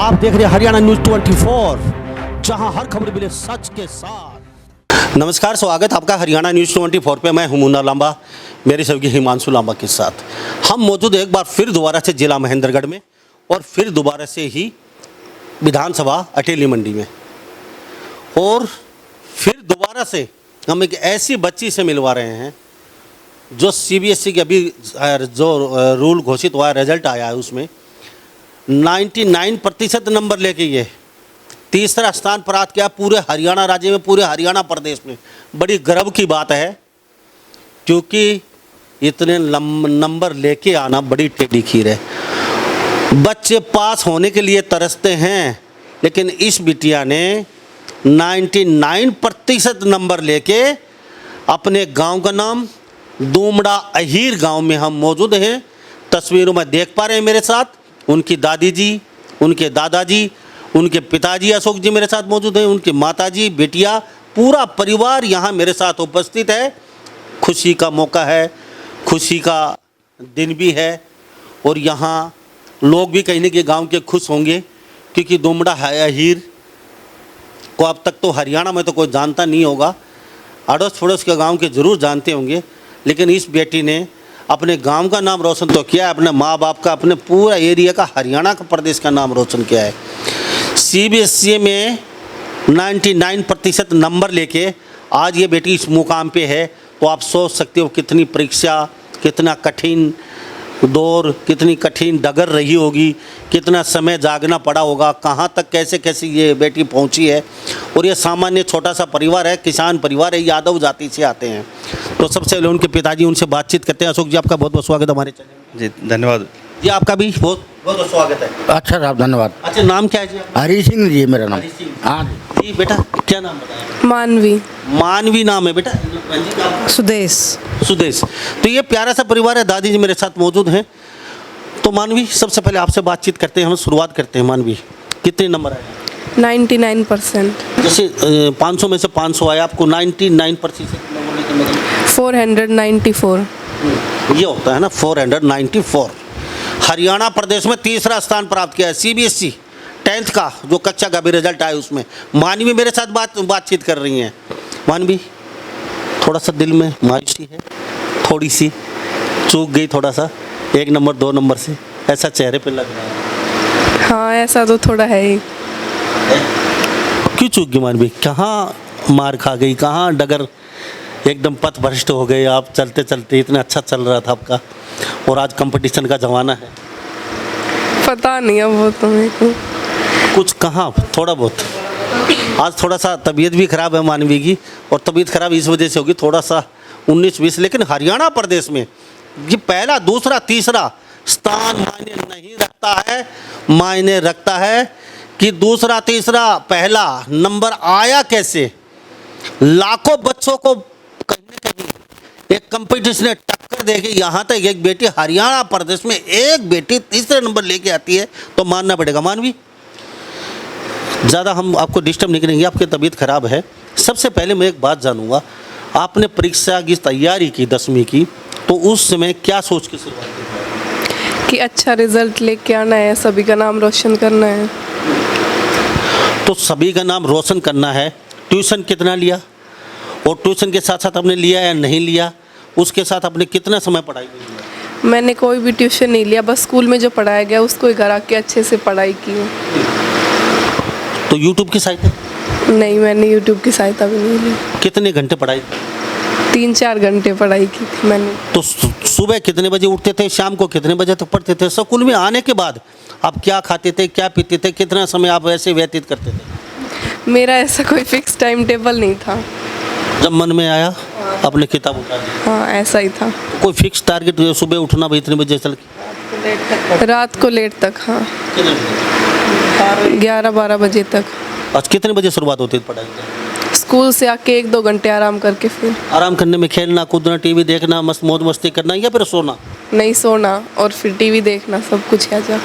आप देख रहे हैं हरियाणा न्यूज 24, जहां हर खबर मिले सच के साथ। नमस्कार, स्वागत आपका हरियाणा न्यूज 24 पे। मैं हूं मुन्ना लांबा, मेरे सहयोगी हिमांशु लांबा के साथ। हम मौजूद एक बार फिर दोबारा से जिला महेंद्रगढ़ में और फिर दोबारा से ही विधानसभा अटेली मंडी में, और फिर दोबारा से हम एक ऐसी बच्ची से मिलवा रहे हैं जो सीबीएसई के अभी जो रूल घोषित हुआ है, रिजल्ट आया है, उसमें 99% नंबर लेके ये तीसरा स्थान प्राप्त किया पूरे हरियाणा राज्य में, पूरे हरियाणा प्रदेश में। बड़ी गर्व की बात है, क्योंकि इतने नंबर लेके आना बड़ी टेढ़ी खीर है। बच्चे पास होने के लिए तरसते हैं, लेकिन इस बिटिया ने 99% नंबर लेके अपने गांव का नाम दूमड़ा अहीर गांव में हम मौजूद हैं। तस्वीरों में देख पा रहे हैं मेरे साथ उनकी दादी जी, उनके दादाजी, उनके पिताजी अशोक जी मेरे साथ मौजूद हैं, उनकी माताजी, बेटिया, पूरा परिवार यहाँ मेरे साथ उपस्थित है। खुशी का मौका है, खुशी का दिन भी है, और यहाँ लोग भी कहीं ना कहीं गाँव के खुश होंगे, क्योंकि दूमड़ा अहीर को अब तक तो हरियाणा में तो कोई जानता नहीं होगा, अड़ोस पड़ोस के गाँव के ज़रूर जानते होंगे, लेकिन इस बेटी ने अपने गांव का नाम रोशन तो किया है, अपने माँ बाप का, अपने पूरा एरिया का, हरियाणा का, प्रदेश का नाम रोशन किया है। सीबीएसई में 99% नंबर लेके आज ये बेटी इस मुकाम पे है, तो आप सोच सकते हो कितनी परीक्षा, कितना कठिन दौर, कितनी कठिन डगर रही होगी, कितना समय जागना पड़ा होगा, कहाँ तक कैसे कैसे ये बेटी पहुँची है। और ये सामान्य छोटा सा परिवार है, किसान परिवार है, यादव जाति से आते हैं। तो सबसे पहले उनके पिताजी, उनसे बातचीत करते हैं। अशोक जी, आपका बहुत बहुत स्वागत है हमारे चैनल में। जी धन्यवाद जी, आपका भी बहुत बहुत स्वागत है। अच्छा साहब, धन्यवाद। अच्छा, नाम क्या है जी आपका? हरी सिंह जी मेरा नाम। हरी सिंह। हाँ जी बेटा, क्या नाम बताया? मानवी। मानवी नाम है बेटा। जी, आपका? सुदेश। सुदेश। तो ये प्यारा सा परिवार है, दादी जी मेरे साथ मौजूद हैं। तो मानवी, सबसे पहले आपसे बातचीत करते हैं, हम शुरुआत करते हैं। मानवी, कितने नंबर आए? 99%। जैसे 500 में से 500 आया, आपको 99% नंबर लेकर मतलब 494। ये होता है ना, 494। हरियाणा प्रदेश में तीसरा स्थान प्राप्त किया है सीबीएसई 10th का, जो कक्षा का भी रिजल्ट आया उसमें। मानवी मेरे साथ बातचीत कर रही हैं। मानवी, थोड़ा सा दिल में मायूसी है, थोड़ी सी चूक गई, थोड़ा सा 1 नंबर 2 नंबर से, ऐसा चेहरे पे लग रहा है। हाँ, ऐसा तो थोड़ा है ही। क्यों चूक गई मानवी? कहाँ मार खा गई, कहाँ डगर एकदम पथ भ्रष्ट हो गए आप? चलते चलते इतना अच्छा चल रहा था आपका, और आज कंपटीशन का ज़माना है। पता नहीं है वो तो मेरे को। कुछ कहाँ, थोड़ा बहुत। आज थोड़ा सा तबीयत भी खराब है मानवी की, और तबीयत खराब इस वजह से होगी थोड़ा सा 19-20, लेकिन हरियाणा प्रदेश में ये पहला, दूसरा, तीसरा स्थान मायने नहीं रखता है। मायने रखता है कि दूसरा, तीसरा, पहला नंबर आया कैसे। लाखों बच्चों को कहीं न कहीं एक कंपटीशन ने टक्कर देके यहाँ तक एक बेटी हरियाणा प्रदेश में, एक बेटी तीसरे नंबर लेके आती है, तो मानना पड़ेगा। मानवी, ज़्यादा हम आपको डिस्टर्ब नहीं करेंगे, आपकी तबीयत खराब है। सबसे पहले मैं एक बात जानूंगा, आपने परीक्षा की तैयारी की 10वीं की, तो उस समय क्या सोच के शुरुआत की? कि अच्छा रिजल्ट लेके आना है, सभी का नाम रोशन करना है। तो सभी का नाम रोशन करना है। ट्यूशन कितना लिया, और ट्यूशन के साथ साथ आपने लिया या नहीं लिया, उसके साथ आपने कितना समय पढ़ाई की? मैंने कोई भी ट्यूशन नहीं लिया, बस स्कूल में जो पढ़ाया गया उसको ही घर आके अच्छे से पढ़ाई की हूँ। तो यूट्यूब की सहायता? नहीं, मैंने यूट्यूब की सहायता भी नहीं ली। कितने घंटे पढ़ाई? 3-4 घंटे पढ़ाई की थी मैंने। तो सुबह कितने बजे उठते थे, शाम को कितने बजे तक पढ़ते थे? स्कूल में आने के बाद आप क्या खाते थे, क्या पीते थे, कितना समय आप ऐसे व्यतीत करते थे? मेरा ऐसा कोई फिक्स टाइम टेबल नहीं था। जब मन में आया अपने किताब उठा दी? हाँ, ऐसा ही था। कोई फिक्स टारगेट, सुबह उठना भाई इतने बजे चल के? रात को लेट तक, हाँ, 11-12 बजे तक। आज कितने बजे शुरुआत होती थी पढ़ाई की? स्कूल से आके 1-2 घंटे आराम करके फिर आराम करने में खेलना कूदना, टीवी देखना, मस्त मौज मस्ती करना, या फिर सोना? नहीं, सोना और फिर टीवी देखना, सब कुछ है जब।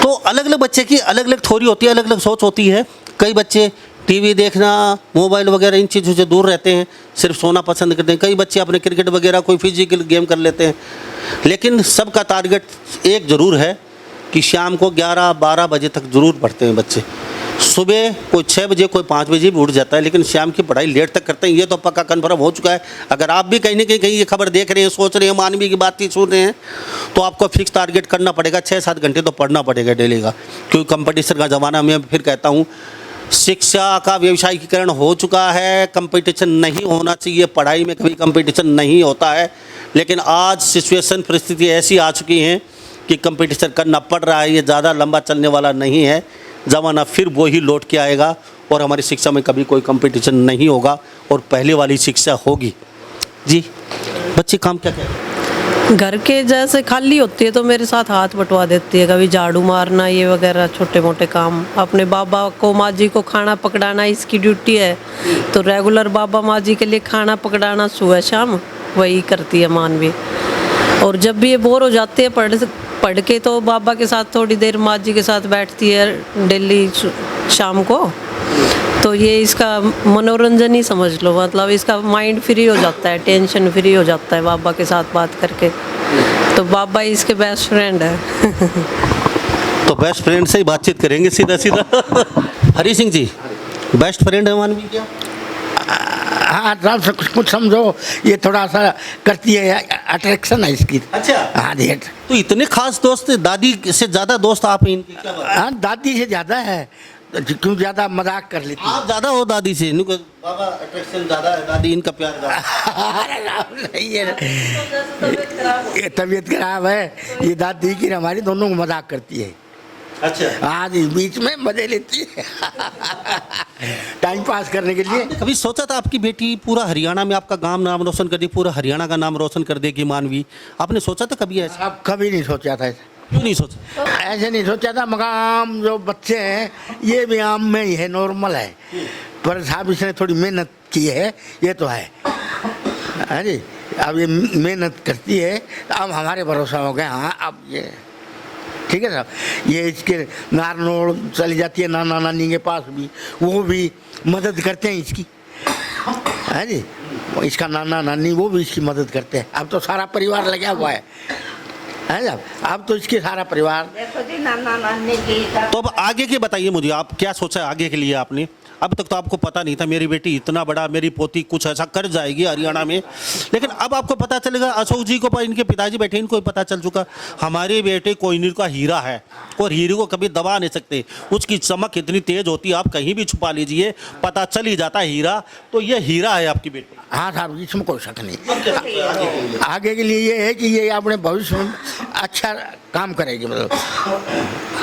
तो अलग अलग बच्चे की अलग अलग थ्योरी होती है, अलग अलग सोच होती है। कई बच्चे टीवी देखना, मोबाइल वगैरह इन चीज़ों से दूर रहते हैं, सिर्फ सोना पसंद करते हैं। कई बच्चे अपने क्रिकेट वगैरह कोई फिजिकल गेम कर लेते हैं, लेकिन सबका टारगेट एक ज़रूर है कि शाम को 11-12 बजे तक ज़रूर पढ़ते हैं बच्चे। सुबह कोई 6 बजे कोई 5 बजे भी उठ जाता है, लेकिन शाम की पढ़ाई लेट तक करते हैं। ये तो पक्का कन्फर्म हो चुका है। अगर आप भी कहीं ना कहीं ये खबर देख रहे हैं, सोच रहे हैं, मानवीय की बात ही सुन रहे हैं, तो आपको फिक्स टारगेट करना पड़ेगा। 6-7 घंटे तो पढ़ना पड़ेगा डेली का, क्योंकि कंपटीशन का ज़माना। मैं फिर कहता हूँ, शिक्षा का व्यवसायीकरण हो चुका है। कंपटीशन नहीं होना चाहिए, पढ़ाई में कभी कंपटीशन नहीं होता है, लेकिन आज सिचुएशन परिस्थिति ऐसी आ चुकी हैं कि कंपटीशन करना पड़ रहा है। ये ज़्यादा लंबा चलने वाला नहीं है ज़माना, फिर वो ही लौट के आएगा और हमारी शिक्षा में कभी कोई कंपटीशन नहीं होगा और पहले वाली शिक्षा होगी। जी, बच्चे काम क्या करें? घर के जैसे खाली होती है तो मेरे साथ हाथ बटवा देती है, कभी झाड़ू मारना ये वगैरह छोटे मोटे काम। अपने बाबा को माँ जी को खाना पकड़ाना इसकी ड्यूटी है, तो रेगुलर बाबा माँ जी के लिए खाना पकड़ाना सुबह शाम वही करती है मानवी। और जब भी ये बोर हो जाते हैं पढ़ के, तो बाबा के साथ थोड़ी देर माँ जी के साथ बैठती है डेली शाम को। तो ये इसका मनोरंजन ही समझ लो, मतलब इसका माइंड फ्री हो जाता है, टेंशन फ्री हो जाता है बाबा के साथ बात करके। तो बाबा ही इसके बेस्ट फ्रेंड है। तो बेस्ट फ्रेंड से ही बातचीत करेंगे सीधा सीधा। हरी सिंह जी, बेस्ट फ्रेंड है मानवी क्या? हाँ, साहब से कुछ समझो, ये थोड़ा सा करती है, अट्रैक्शन है इसकी। अच्छा, हाँ जी। तो इतने खास दोस्त, दादी से ज़्यादा दोस्त आप हैं इनके, क्या बात है? हाँ, दादी से ज़्यादा है, क्यों ज़्यादा मजाक कर लेती है। आप ज़्यादा हो दादी से? इनको बाबा अट्रैक्शन ज़्यादा है, दादी इनका प्यार ज़्यादा। अरे राम, नहीं है, ये तबीयत खराब है, ये दादी की हमारी दोनों को मजाक करती है। अच्छा, आज बीच में मजे लेती है टाइम पास करने के लिए। कभी सोचा था आपकी बेटी पूरा हरियाणा में आपका नाम रोशन कर देगी, पूरा हरियाणा का नाम रोशन कर देगी मानवी? आपने सोचा था कभी ऐसा? अब कभी नहीं सोचा था ऐसा। क्यों नहीं सोचा? ऐसे नहीं सोचा था, मगर आम जो बच्चे हैं ये भी आम में ही है, नॉर्मल है। पर साहब इसने थोड़ी मेहनत की है, ये तो है। हाँ जी, अब ये मेहनत करती है, अब हमारे भरोसा हो गया। हाँ, अब ये ठीक है साहब। ये इसके नारनोड़ चली जाती है नाना नानी के पास भी, वो भी मदद करते हैं इसकी। हाँ जी, इसका नाना नानी वो भी इसकी मदद करते हैं। अब तो सारा परिवार लगा हुआ है साहब, अब तो इसके सारा परिवार। देखो जी, नाना नानी की तो अब आगे की बताइए मुझे, आप क्या सोचा है आगे के लिए आपने? अब तक तो आपको पता नहीं था मेरी बेटी इतना बड़ा, मेरी पोती कुछ ऐसा कर जाएगी हरियाणा में, लेकिन अब आपको पता चलेगा। अशोक जी को, इनके पिताजी बैठे, इनको पता चल चुका हमारे बेटे कोहिनूर का हीरा है और हीरे को कभी दबा नहीं सकते। उसकी चमक इतनी तेज होती है, आप कहीं भी छुपा लीजिए पता चल ही जाता है हीरा। तो ये हीरा है आपकी बेटी। हाँ साहब, इसमें कोई शक नहीं। आगे के लिए ये है कि ये अपने भविष्य में अच्छा काम करेगी, मतलब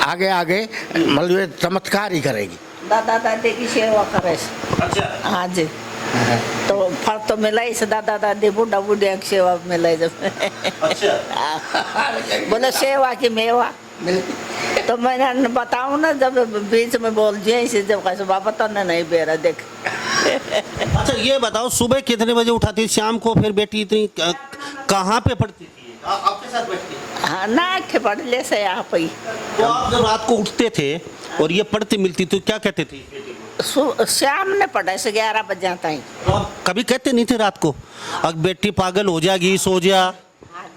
आगे आगे मतलब ये चमत्कार ही करेगी। दादा दादी की सेवा करे। अच्छा, हाँ जी, तो फल तो मिला ही से, दादा दादी बूढ़ा बूढ़िया की सेवा मिला जब। बोले सेवा की मेवा। तो मैंने बताऊँ ना, जब बीच में बोल दिया इसे, जब कैसे बाबा तो नहीं बेरा देख। अच्छा, ये बताओ सुबह कितने बजे उठाती थी, शाम को फिर बेटी इतनी कहाँ पे पढ़ती थी? आपके साथ बैठती? हाँ ना, थे पढ़ ले से यहाँ पे। तो आप जब रात को उठते थे और ये पढ़ती मिलती तो क्या कहते थे? शाम ने पढ़ा से 11 बजे तक। तो आप कभी कहते नहीं थे रात को अब बेटी पागल हो जाएगी, सो जा?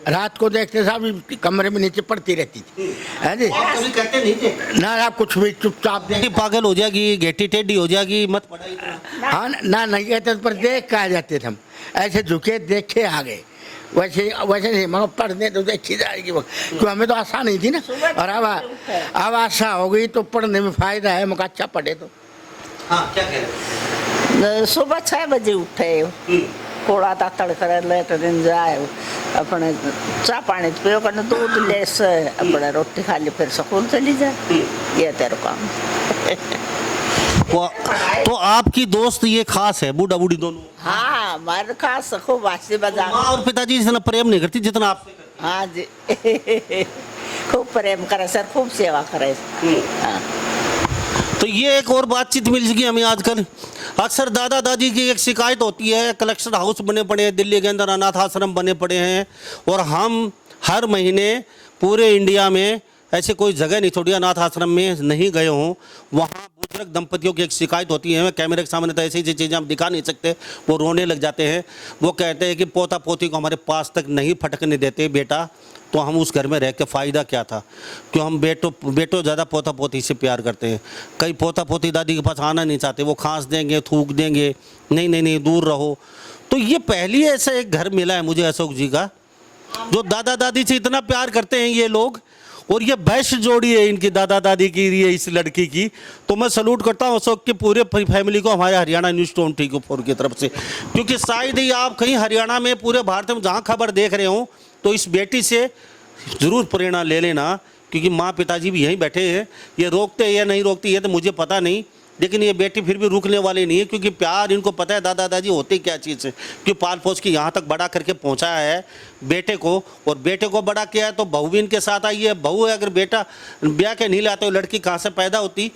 रात को देखते साहब कमरे में नीचे पड़ती रहती थी। है जी, कभी कहते नहीं थे ना आप कुछ भी चुपचाप देख। बेटी पागल हो जाएगी, घेटी टेढ़ी हो जाएगी, मत पढ़ाई करो। हाँ ना, नहीं कहते, पर देख के आ जाते थे हम, ऐसे झुके देखे आ गए। वैसे वैसे नहीं, मगर पढ़ने तो देखी जाएगी वो, क्यों हमें तो आशा नहीं थी ना। और अब आशा हो गई तो पढ़ने में फायदा है, मगर अच्छा पढ़े तो। हाँ, क्या कह रहे? सुबह 6 बजे उठे, कोड़ा तातड़ कर लेटरिन जाए, अपने चाय पानी पियो, करने दूध ले से अपने रोटी खा ली, फिर स्कूल चली जाए। ये तेरे काम। तो आपकी दोस्त ये खास है, बूढ़ा बूढ़ी दोनों? हाँ, हमारे खास खूब बासी बजा। माँ और पिताजी जितना प्रेम नहीं करती जितना आपसे करती। हाँ जी। खूब प्रेम करे सर, खूब सेवा करे। हाँ। तो ये एक और बातचीत मिल गई हमें आजकल। अक्सर दादा दादी की एक शिकायत होती है, कलेक्शन हाउस बने पड़े हैं दिल्ली के अंदर, अनाथ आश्रम बने पड़े हैं, और हम हर महीने पूरे इंडिया में ऐसे कोई जगह नहीं छोड़ी अनाथ आश्रम में नहीं गए हों, वहाँ बुजुर्ग दंपतियों की एक शिकायत होती है, कैमरे के सामने तो ऐसी ऐसी चीज़ें हम दिखा नहीं सकते, वो रोने लग जाते हैं। वो कहते हैं कि पोता पोती को हमारे पास तक नहीं फटकने देते बेटा, तो हम उस घर में रह के फ़ायदा क्या था, क्यों हम बेटों ज़्यादा पोता पोती से प्यार करते हैं। कई पोता पोती दादी के पास आना नहीं चाहते, वो खांस देंगे, थूक देंगे, नहीं नहीं नहीं दूर रहो। तो ये पहली ऐसा एक घर मिला है मुझे अशोक जी का, जो दादा दादी से इतना प्यार करते हैं ये लोग, और ये बेस्ट जोड़ी है इनकी दादा दादी की, ये इस लड़की की। तो मैं सलूट करता हूँ अशोक की पूरे फैमिली को, हमारे हरियाणा न्यूज़ 24 की तरफ से, क्योंकि शायद ही आप कहीं हरियाणा में, पूरे भारत में जहाँ खबर देख रहे हो, तो इस बेटी से ज़रूर प्रेरणा ले लेना, क्योंकि माँ पिताजी भी यहीं बैठे हैं। ये रोकते हैं या नहीं रोकती है तो मुझे पता नहीं, लेकिन ये बेटी फिर भी रुकने वाली नहीं है, क्योंकि प्यार इनको पता है दादा दादी होते क्या चीज़ है, क्यों पाल पोस के यहाँ तक बड़ा करके पहुँचाया है बेटे को, और बेटे को बड़ा किया है तो बहू भी इनके साथ आई है। बहू है, अगर बेटा ब्याह के नहीं लाते तो लड़की कहाँ से पैदा होती।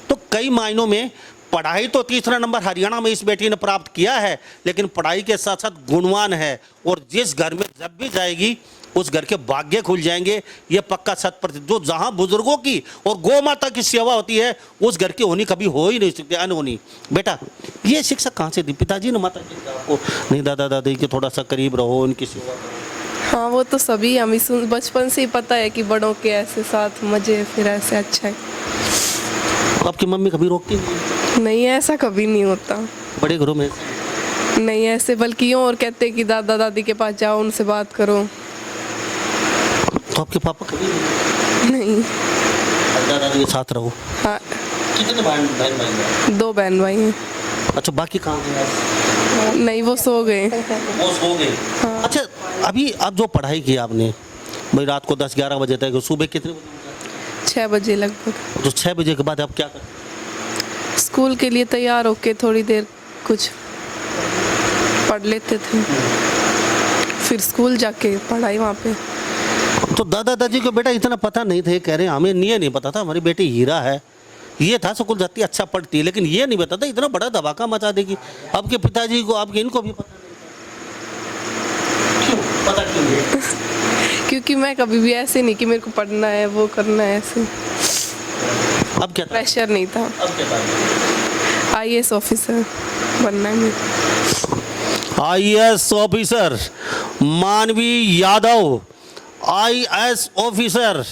तो कई मायनों में पढ़ाई तो तीसरा नंबर हरियाणा में इस बेटी ने प्राप्त किया है, लेकिन पढ़ाई के साथ साथ गुणवान है, और जिस घर में जब भी जाएगी उस घर के भाग्य खुल जाएंगे, ये पक्का 100%। जो जहाँ बुजुर्गों की और गौ माता की सेवा होती है, उस घर की होनी कभी हो ही नहीं सकती, अनहोनी। बेटा ये शिक्षा कहाँ से दी, पिताजी ने माता जी ने आपको? नहीं दादा दादी के थोड़ा सा करीब रहो, उनकी सेवा करो। हाँ वो तो सभी हमें बचपन से ही पता है कि बड़ों के ऐसे साथ मजे, फिर ऐसे अच्छा है। तो आपकी मम्मी कभी रोकती नहीं, ऐसा कभी नहीं होता। बड़े घरों में? नहीं ऐसे, बल्कि यूँ और कहते हैं कि दादा दादी के पास जाओ, उनसे बात करो। तो आपके पापा कभी नहीं। दादा दादी के साथ रहो? हाँ। कितने बहन भाई? 2 बहन भाई हैं। अच्छा, बाकी कहाँ गए? नहीं वो सो गए। वो सो गए। अच्छा, अभी आप जो पढ़ाई की आपने, भाई रात को 10-11 बजे तक, सुबह कितने बजे? 6 बजे लगभग। तो 6 बजे के बाद आप क्या करते? स्कूल के लिए तैयार होके थोड़ी देर कुछ पढ़ लेते थे, फिर स्कूल जाके पढ़ाई वहाँ पे। तो दादा दादी को बेटा इतना पता नहीं था, कह रहे हैं हमें ये नहीं पता था हमारी बेटी हीरा है, ये था स्कूल जाती है, अच्छा पढ़ती है, लेकिन ये नहीं पता था इतना बड़ा धमाका मचा देगी। आपके पिताजी को, आपके इनको भी पता नहीं था। क्यों पता क्यों नहीं? क्योंकि मैं कभी भी ऐसे नहीं कि मेरे को पढ़ना है, वो करना है, ऐसे अब क्या था? प्रेशर नहीं था। अब क्या था? IAS ऑफिसर बनना है मुझे। IAS ऑफिसर मानवी यादव IAS ऑफिसर,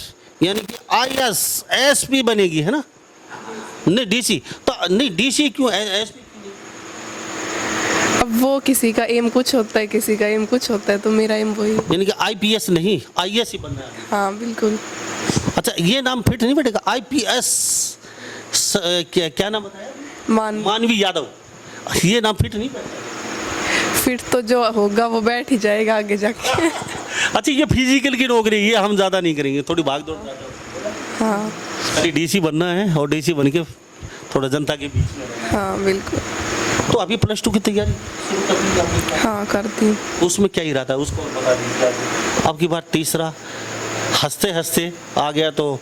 यानी कि IAS SP बनेगी, है ना? नहीं DC, तो नहीं DC क्यों, SP? अब वो किसी का एम कुछ होता है, किसी का एम कुछ होता है, तो मेरा एम वही। यानी कि IPS नहीं, IAS ही बनना है। हाँ बिल्कुल। अच्छा, ये नाम फिट नहीं बैठेगा? IPS क्या नाम बताया? मानवी यादव, ये नाम फिट नहीं बैठेगा? फिर तो जो होगा वो बैठ ही जाएगा आगे जाके। अच्छा, ये फिजिकल की नौकरी, ये हम ज़्यादा नहीं करेंगे, थोड़ी भाग दौड़ ज़्यादा। हाँ। खाली DC बनना है, और DC बन के थोड़ा जनता के बीच में। हाँ बिल्कुल। तो अभी +2 की तैयारी शुरू कर दी आपने? हाँ करती हूँ। उसमें क्या इरादा है उसको बता दीजिए। अब की बार तीसरा हंसते हंसते आ गया, तो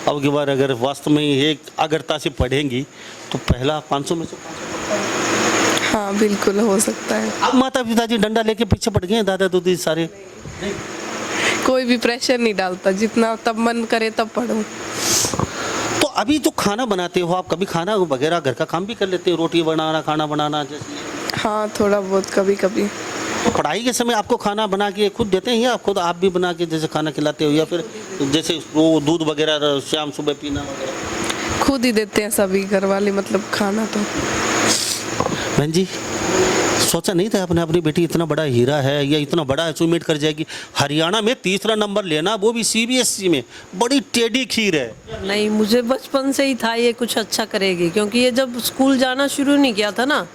अब की बार अगर वास्तव में एक अगरता से पढ़ेंगी तो पहला 500 में से 500। हाँ बिल्कुल हो सकता है। अब माता पिताजी डंडा लेके पीछे पड़ गए हैं, दादा दादी सारे? कोई भी प्रेशर नहीं डालता, जितना तब मन करे तब पढ़ो। तो अभी जो खाना बनाते हो आप, कभी खाना वगैरह घर का काम भी कर लेते हो, रोटी बनाना, खाना बनाना जैसे? हाँ थोड़ा बहुत कभी कभी। तो पढ़ाई के समय आपको खाना बना के खुद देते हैं, या खुद आप भी बना के जैसे खाना खिलाते हो, या फिर जैसे वो दूध वगैरह शाम सुबह पीना वगैरह? खुद ही देते हैं सभी घर वाले, मतलब खाना तो। बहन जी, सोचा नहीं था आपने अपनी बेटी इतना बड़ा हीरा है, या इतना बड़ा अचीवमेंट कर जाएगी, हरियाणा में तीसरा नंबर लेना, वो भी CBSE में? बड़ी टेढ़ी खीर है। नहीं, मुझे बचपन से ही था ये कुछ अच्छा करेगी, क्योंकि ये जब स्कूल जाना शुरू नहीं किया था ना,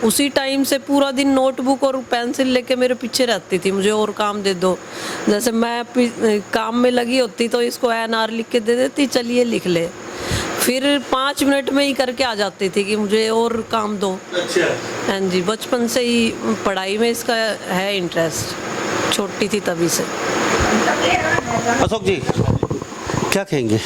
उसी टाइम से पूरा दिन नोटबुक और पेंसिल लेके मेरे पीछे रहती थी, मुझे और काम दे दो। जैसे मैं काम में लगी होती तो इसको NR लिख के दे देती, चलिए लिख ले, फिर 5 मिनट में ही करके आ जाती थी कि मुझे और काम दो। अच्छा। हाँ जी, बचपन से ही पढ़ाई में इसका है इंटरेस्ट, छोटी थी तभी से। अशोक जी क्या कहेंगे,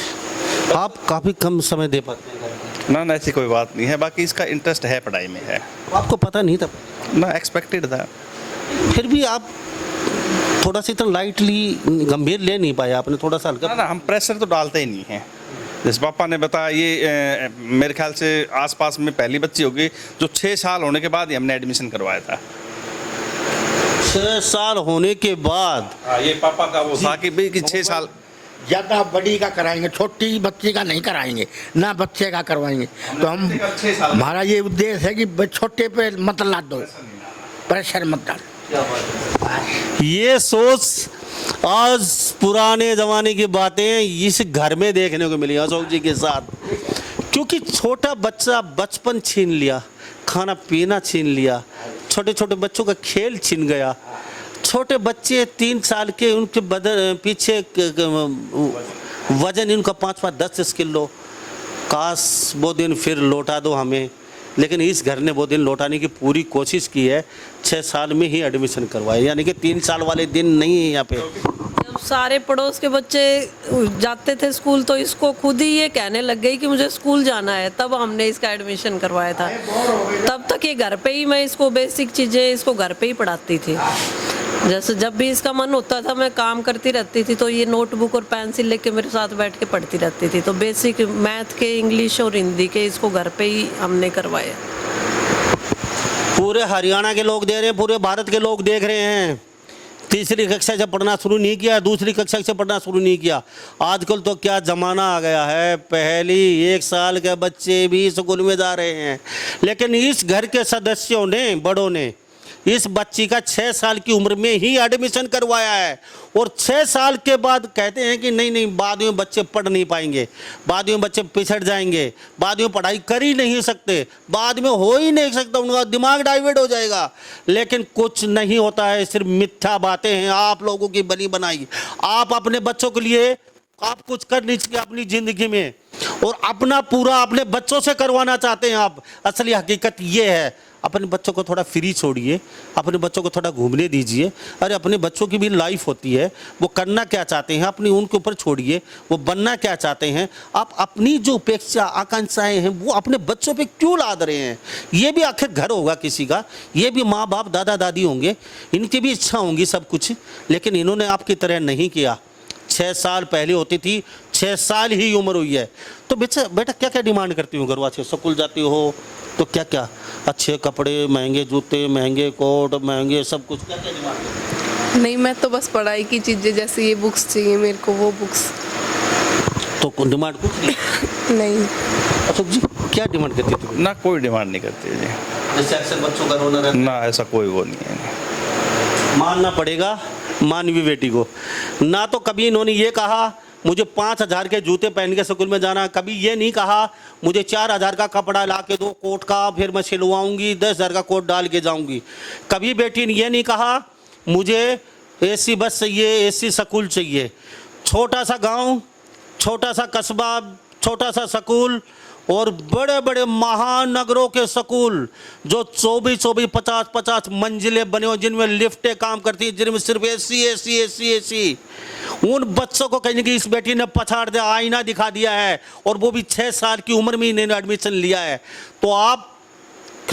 आप काफ़ी कम समय दे पाते हैं? ना ऐसी कोई बात नहीं है, बाकी इसका इंटरेस्ट है, पढ़ाई में है। आपको पता नहीं था? ना एक्सपेक्टेड था। फिर भी आप थोड़ा सा इतना लाइटली गंभीर ले नहीं पाए आपने, थोड़ा सा हल्का? ना हम प्रेशर तो डालते ही नहीं हैं, जैसे पापा ने बताया ये मेरे ख्याल से आसपास में पहली बच्ची होगी जो 6 साल होने के बाद ही हमने एडमिशन करवाया था। 6 साल होने के बाद हाँ, ये पापा का वो था कि भाई कि 6 साल ज़्यादा बड़ी का कराएंगे, छोटी बच्ची का नहीं कराएंगे, ना बच्चे का करवाएंगे। तो हम 6 साल हमारा ये उद्देश्य है कि छोटे पे मत लाद दो, प्रेशर मत डाल। ये सोच आज पुराने ज़माने की बातें इस घर में देखने को मिली अशोक जी के साथ, क्योंकि छोटा बच्चा बचपन छीन लिया, खाना पीना छीन लिया, छोटे छोटे बच्चों का खेल छीन गया। छोटे बच्चे 3 साल के, उनके बदन पीछे वजन इनका 5-5 10 किलो। काश वो दिन फिर लौटा दो हमें, लेकिन इस घर ने वो दिन लौटाने की पूरी कोशिश की है। 6 साल में ही एडमिशन करवाए, यानी कि 3 साल वाले दिन नहीं है यहाँ पे। जब सारे पड़ोस के बच्चे जाते थे स्कूल तो इसको खुद ही ये कहने लग गई कि मुझे स्कूल जाना है, तब हमने इसका एडमिशन करवाया था। तब तक ये घर पे ही मैं इसको बेसिक चीज़ें इसको घर पे ही पढ़ाती थी। जैसे जब भी इसका मन होता था मैं काम करती रहती थी तो ये नोटबुक और पेंसिल लेके मेरे साथ बैठ के पढ़ती रहती थी। तो बेसिक मैथ के, इंग्लिश और हिंदी के इसको घर पे ही हमने करवाए। पूरे हरियाणा के लोग दे रहे हैं, पूरे भारत के लोग देख रहे हैं। तीसरी कक्षा से पढ़ना शुरू नहीं किया, दूसरी कक्षा से पढ़ना शुरू नहीं किया। आजकल तो क्या ज़माना आ गया है, पहली 1 साल के बच्चे भी स्कूल में जा रहे हैं। लेकिन इस घर के सदस्यों ने, बड़ों ने, इस बच्ची का 6 साल की उम्र में ही एडमिशन करवाया है। और 6 साल के बाद कहते हैं कि नहीं नहीं, बाद में बच्चे पढ़ नहीं पाएंगे, बाद में बच्चे पिछड़ जाएंगे, बाद में पढ़ाई कर ही नहीं सकते, बाद में हो ही नहीं सकता, उनका दिमाग डाइवर्ट हो जाएगा। लेकिन कुछ नहीं होता है, सिर्फ मिथ्या बातें हैं आप लोगों की बनी बनाई। आप अपने बच्चों के लिए आप कुछ कर नहीं चाहिए अपनी ज़िंदगी में, और अपना पूरा अपने बच्चों से करवाना चाहते हैं आप। असली हकीकत ये है, अपने बच्चों को थोड़ा फ्री छोड़िए, अपने बच्चों को थोड़ा घूमने दीजिए। अरे अपने बच्चों की भी लाइफ होती है, वो करना क्या चाहते हैं अपनी उनके ऊपर छोड़िए, वो बनना क्या चाहते हैं। आप अपनी जो अपेक्षा आकांक्षाएं हैं वो अपने बच्चों पे क्यों लाद रहे हैं। ये भी आखिर घर होगा किसी का, ये भी माँ बाप दादा दादी होंगे, इनकी भी इच्छा होंगी सब कुछ, लेकिन इन्होंने आपकी तरह नहीं किया। 6 साल पहले होती थी, 6 साल ही उम्र हुई है। तो बेटा क्या क्या डिमांड करती हो घरवा से? स्कूल जाती हो तो क्या क्या? अच्छे कपड़े, महंगे जूते, महंगे कोट, महंगे सब कुछ, क्या क्या डिमांड करती हो? नहीं, मैं तो बस पढ़ाई की चीज़ें, जैसे ये बुक्स चाहिए मेरे को, वो बुक्स। तो डिमांड कुछ नहीं? नहीं। अशोक जी क्या डिमांड करती है तुम? ना कोई डिमांड नहीं करती है जी, जैसे अक्सर बच्चों का रोना रहता है। ना ऐसा कोई वो नहीं है। मानना पड़ेगा मानवी बेटी को। ना तो कभी इन्होंने ये कहा मुझे 5,000 के जूते पहन के स्कूल में जाना, कभी ये नहीं कहा मुझे 4,000 का कपड़ा ला के दो कोट का, फिर मैं सिलवाऊंगी, 10,000 का कोट डाल के जाऊंगी। कभी बेटी ने ये नहीं कहा मुझे एसी बस चाहिए, एसी स्कूल चाहिए। छोटा सा गांव, छोटा सा कस्बा, छोटा सा स्कूल, और बड़े बड़े महानगरों के स्कूल जो 24-24, 50-50 मंजिलें बने हो, जिनमें लिफ्टें काम करती हैं, जिनमें सिर्फ एसी एसी एसी एसी। उन बच्चों को कहीं कि इस बेटी ने पछाड़ दिया, आईना दिखा दिया है, और वो भी 6 साल की उम्र में इन्होंने एडमिशन लिया है। तो आप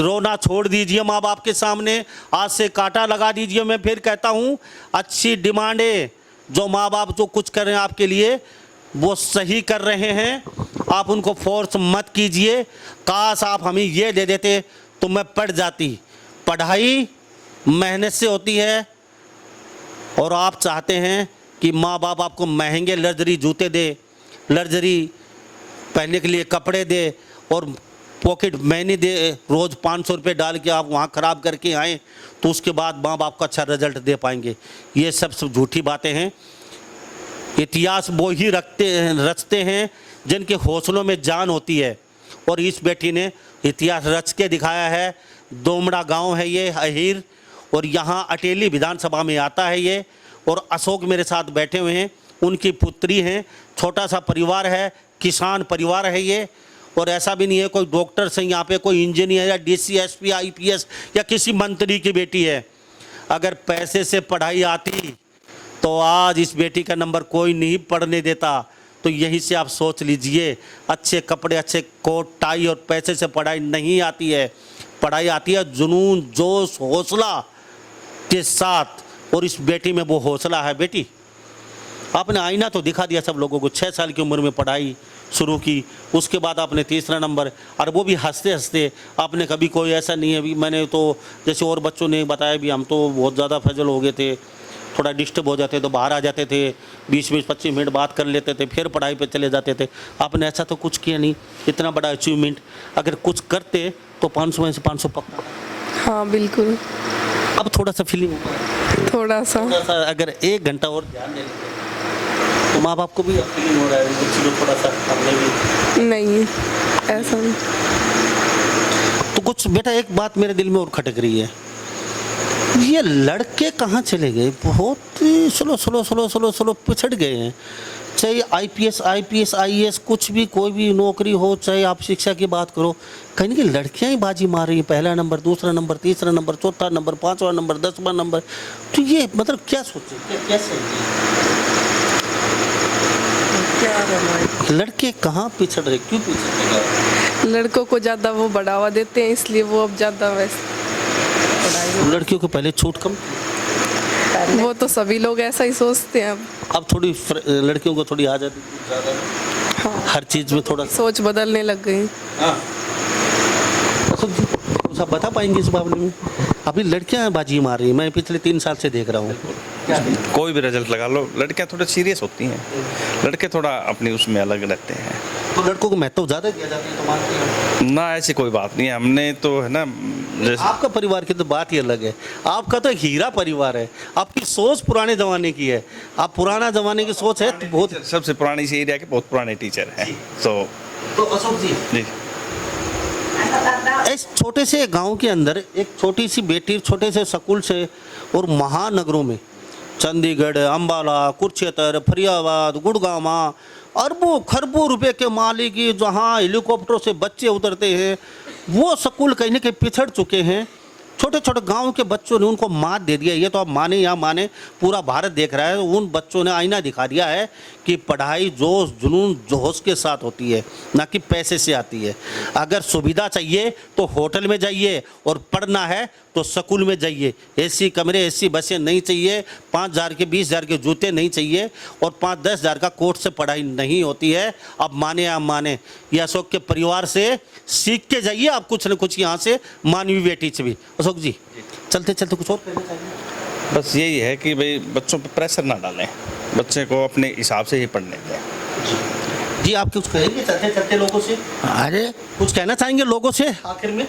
रोना छोड़ दीजिए माँ बाप के सामने, आज से कांटा लगा दीजिए। मैं फिर कहता हूँ, अच्छी डिमांडें जो माँ बाप जो कुछ कर रहे हैं आपके लिए वो सही कर रहे हैं, आप उनको फोर्स मत कीजिए। काश आप हमें ये दे देते तो मैं पढ़ जाती। पढ़ाई मेहनत से होती है, और आप चाहते हैं कि माँ बाप आपको महंगे लग्जरी जूते दे, लग्जरी पहनने के लिए कपड़े दे, और पॉकेट मनी दे, रोज़ 500 रुपये डाल के आप वहाँ ख़राब करके आएँ तो उसके बाद माँ बाप को अच्छा रिजल्ट दे पाएंगे। ये सब झूठी बातें हैं। इतिहास वो ही रचते हैं जिनके हौसलों में जान होती है, और इस बेटी ने इतिहास रच के दिखाया है। दोमड़ा गांव है ये अहीर, और यहाँ अटेली विधानसभा में आता है ये। और अशोक मेरे साथ बैठे हुए हैं, उनकी पुत्री हैं। छोटा सा परिवार है, किसान परिवार है ये। और ऐसा भी नहीं है कोई डॉक्टर से यहाँ पे कोई इंजीनियर या डीसी एसपी आईपीएस या किसी मंत्री की बेटी है। अगर पैसे से पढ़ाई आती तो आज इस बेटी का नंबर कोई नहीं पढ़ने देता। तो यहीं से आप सोच लीजिए, अच्छे कपड़े, अच्छे कोट टाई और पैसे से पढ़ाई नहीं आती है। पढ़ाई आती है जुनून, जोश, हौसला के साथ, और इस बेटी में वो हौसला है। बेटी आपने आईना तो दिखा दिया सब लोगों को, 6 साल की उम्र में पढ़ाई शुरू की, उसके बाद आपने तीसरा नंबर, और वो भी हंसते हंसते। आपने कभी कोई ऐसा नहीं है, अभी मैंने तो जैसे और बच्चों ने बताया भी, हम तो बहुत ज़्यादा फजल हो गए थे, थोड़ा डिस्टर्ब हो जाते तो बाहर आ जाते थे, 20-25 मिनट बात कर लेते थे, फिर पढ़ाई पे चले जाते थे। आपने ऐसा तो कुछ किया नहीं, इतना बड़ा अचीवमेंट। अगर कुछ करते तो 500 में से 500 पक्का। हाँ बिल्कुल, अब थोड़ा सा फीलिंग होता है, थोड़ा सा। थोड़ा सा अगर 1 घंटा और ध्यान दे लेते तो माँ बाप को भी फीलिंग हो रहा है कुछ जो थोड़ा सा हमने भी। नहीं, ऐसा नहीं। तो कुछ बेटा एक बात मेरे दिल में और खटक रही है, ये लड़के कहाँ चले गए? बहुत ही स्लो पिछड़ गए हैं। चाहे IPS IAS कुछ भी, कोई भी नौकरी हो, चाहे आप शिक्षा की बात करो, कहीं ना कहीं लड़कियाँ ही बाजी मार रही हैं। पहला नंबर, दूसरा नंबर, तीसरा नंबर, चौथा नंबर, 5वां नंबर, 10वां नंबर। तो ये मतलब क्या सोचे, कैसे लड़के कहाँ पिछड़ रहे, क्यों पिछड़ रहे? लड़कों को ज़्यादा वो बढ़ावा देते हैं, इसलिए वो अब ज़्यादा वैसे। लड़कियों को पहले छूट कम, वो तो सभी लोग ऐसा ही सोचते हैं अब थोड़ी लड़कियों को थोड़ी आज़ादी ज़्यादा, हाँ, हर चीज़ में थोड़ा। सोच बदलने लग गई। हाँ, अशोक जी कुछ आप बता पाएंगे इस मामले में? अभी लड़कियां बाजी मार रही हैं, मैं पिछले 3 साल से देख रहा हूँ। कोई भी रिजल्ट लगा लो, लड़कियां थोड़ा सीरियस होती हैं, लड़के थोड़ा अपनी उसमें अलग रहते हैं। तो लड़कों को महत्व ज़्यादा दिया जाता है तो मानते हैं? ना, ऐसी कोई बात नहीं है। हमने तो है ना, जैसे आपका परिवार की तो बात ही अलग है, आपका तो हीरा परिवार है, आपकी सोच पुराने ज़माने की है, आप पुराना ज़माने की सोच है तो बहुत। सबसे पुरानी इस एरिया के बहुत पुराने टीचर हैं। तो अशोक जी, इस छोटे से गांव के अंदर एक छोटी सी बेटी छोटे से स्कूल से, और महानगरों में चंडीगढ़, अंबाला, कुरुक्षेत्र, फरियाबाद, गुड़गांव, अरबों खरबों रुपए के मालिक, जहां हेलीकॉप्टरों से बच्चे उतरते हैं, वो स्कूल कहीं ना कहीं पिछड़ चुके हैं। छोटे छोटे गांव के बच्चों ने उनको मात दे दिया। ये तो आप माने या माने, पूरा भारत देख रहा है। उन बच्चों ने आईना दिखा दिया है कि पढ़ाई जोश जुनून जोश के साथ होती है, ना कि पैसे से आती है। अगर सुविधा चाहिए तो होटल में जाइए, और पढ़ना है तो स्कूल में जाइए। AC कमरे, AC बसें नहीं चाहिए, 5,000 के 20,000 के जूते नहीं चाहिए, और 5-10 हज़ार का कोर्स से पढ़ाई नहीं होती है। अब माने या माने, ये अशोक के परिवार से सीख के जाइए आप कुछ न कुछ यहाँ से, मानवीय बेटी से भी। अशोक जी चलते चलते कुछ और कहना चाहिए? बस यही है कि भाई बच्चों पे प्रेशर ना डालें, बच्चे को अपने हिसाब से ही पढ़ने दें। जी आप कुछ कहेंगे चलते चलते लोगों से? अरे कुछ कहना चाहेंगे लोगों से आखिर में?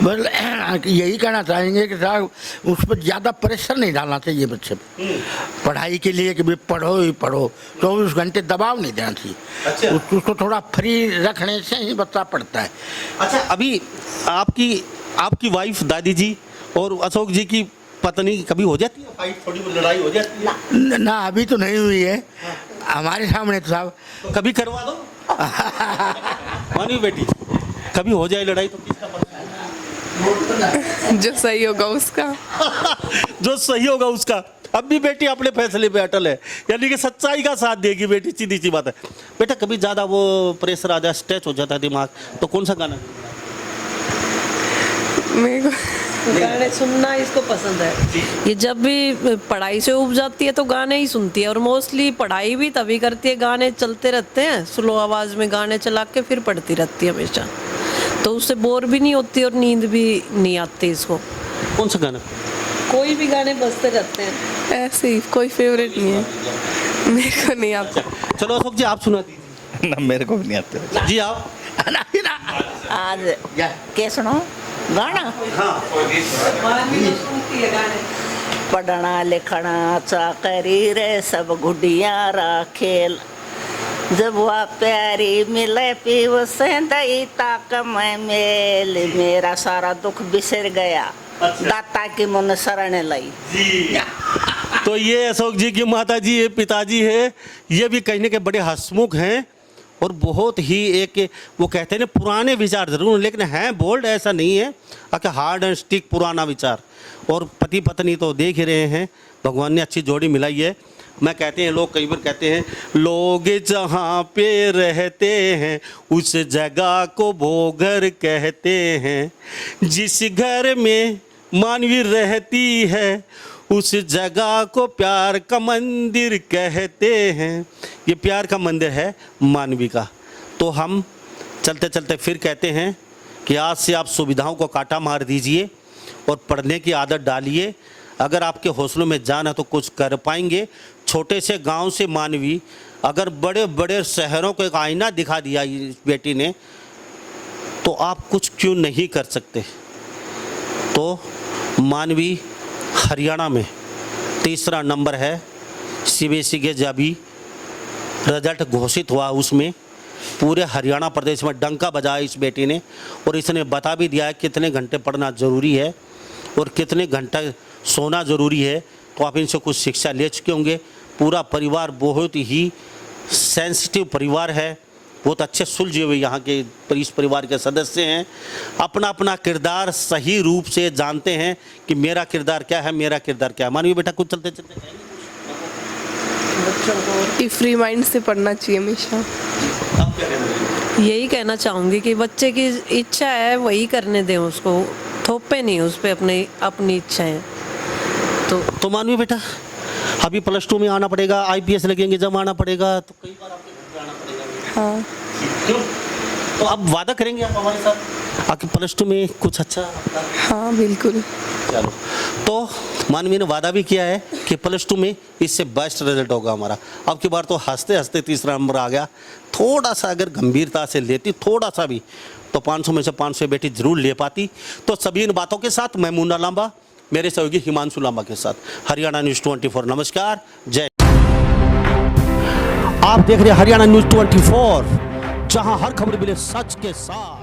बस यही कहना चाहेंगे कि साहब उस पर ज़्यादा प्रेशर नहीं डालना चाहिए बच्चे पे पढ़ाई के लिए, कि भाई पढ़ो ही पढ़ो, 24 घंटे दबाव नहीं देना चाहिए। अच्छा। उसको थोड़ा फ्री रखने से ही बच्चा पढ़ता है। अच्छा, अभी आपकी वाइफ दादी जी और अशोक जी की पत्नी कभी हो जाती है फाइट, थोड़ी लड़ाई हो जाती है? ना अभी तो नहीं हुई है हमारे सामने तो साहब। तो कभी करवा दो मानी बेटी, कभी हो जाए लड़ाई तो किसका पता है? जो सही होगा उसका। जो सही होगा उसका। अब भी बेटी अपने फैसले पे अटल है, यानी कि सच्चाई का साथ देगी बेटी, सीधी सी बात है। बेटा कभी ज़्यादा वो प्रेशर आ जाए, स्ट्रेच हो जाता है दिमाग, तो कौन सा गाना? मेरे को गाने सुनना इसको पसंद है। ये जब भी पढ़ाई से उब जाती है तो गाने ही सुनती है, और मोस्टली पढ़ाई भी तभी करती है, गाने चलते रहते हैं स्लो आवाज़ में, गाने चला के फिर पढ़ती रहती है हमेशा, तो उससे बोर भी नहीं होती और नींद भी नहीं आती इसको। कौन सा गाना? कोई भी गाने बजते रहते हैं। ऐसे ही कोई फेवरेट नहीं है, मेरे को नहीं आता। चलो अशोक जी आप सुना दीजिए। ना, मेरे को भी नहीं आते। जी आप। आज के सुनो गाना। पढ़ना लिखना चाकरी रे सब गुडिया रा खेल, जब वह प्यारी मिले पीव से दई ताक मैं मेल, मेरा सारा दुख बिसर गया दाता की मुन शरण लाई। तो ये अशोक जी की माता जी, ये पिताजी है, ये भी कहीं ना कहीं बड़े हंसमुख हैं, और बहुत ही एक, वो कहते हैं ना पुराने विचार जरूर, लेकिन हैं बोल्ड, ऐसा नहीं है कि हार्ड एंड स्टिक पुराना विचार। और पति पत्नी तो देख ही रहे हैं, भगवान ने अच्छी जोड़ी मिलाई है। मैं कहते हैं, लोग कई बार कहते हैं, लोग जहाँ पे रहते हैं उस जगह को वो घर कहते हैं, जिस घर में मानवी रहती है उस जगह को प्यार का मंदिर कहते हैं। ये प्यार का मंदिर है मानवी का। तो हम चलते चलते फिर कहते हैं कि आज से आप सुविधाओं को काटा मार दीजिए और पढ़ने की आदत डालिए। अगर आपके हौसलों में जान है तो कुछ कर पाएंगे। छोटे से गांव से मानवी अगर बड़े बड़े शहरों को एक आईना दिखा दिया इस बेटी ने, तो आप कुछ क्यों नहीं कर सकते। तो मानवी हरियाणा में तीसरा नंबर है। सीबीएसई के जब भी रिजल्ट घोषित हुआ उसमें पूरे हरियाणा प्रदेश में डंका बजाया इस बेटी ने, और इसने बता भी दिया है कितने घंटे पढ़ना ज़रूरी है और कितने घंटे सोना ज़रूरी है। तो आप इनसे कुछ शिक्षा ले चुके होंगे। पूरा परिवार बहुत ही सेंसिटिव परिवार है, बहुत अच्छे सुलझे हुए यहाँ के इस परिवार के सदस्य हैं। अपना अपना किरदार सही रूप से जानते हैं कि मेरा किरदार क्या है, मेरा किरदार क्या है। मानवीय बेटा कुछ चलते चलते ये फ्री माइंड से पढ़ना चाहिए हमेशा। आप क्या कहना यही कहना चाहूँगी कि बच्चे की इच्छा है वही करने दें, उसको थोपे नहीं उस पर अपनी इच्छाएं। तो मानवीय बेटा अभी +2 में आना पड़ेगा, IPS लगेंगे जब आना पड़ेगा, तो कई बार आपके घर पे आना पड़ेगा। हाँ क्यों? तो अब वादा करेंगे आप हमारे साथ आके +2 में कुछ अच्छा आपका? हाँ बिल्कुल। चलो, तो मानवी ने वादा भी किया है कि +2 में इससे बेस्ट रिजल्ट होगा हमारा। अब की बार तो हंसते हंसते तीसरा नंबर आ गया। थोड़ा सा अगर गंभीरता से लेती, थोड़ा सा भी, तो 500 में से 500 बेटी जरूर ले पाती। तो सभी इन बातों के साथ मैं मुन्ना लांबा मेरे सहयोगी हिमांशु लांबा के साथ हरियाणा न्यूज़ 24। नमस्कार, जय। आप देख रहे हैं हरियाणा न्यूज़ 24, जहां हर खबर मिले सच के साथ।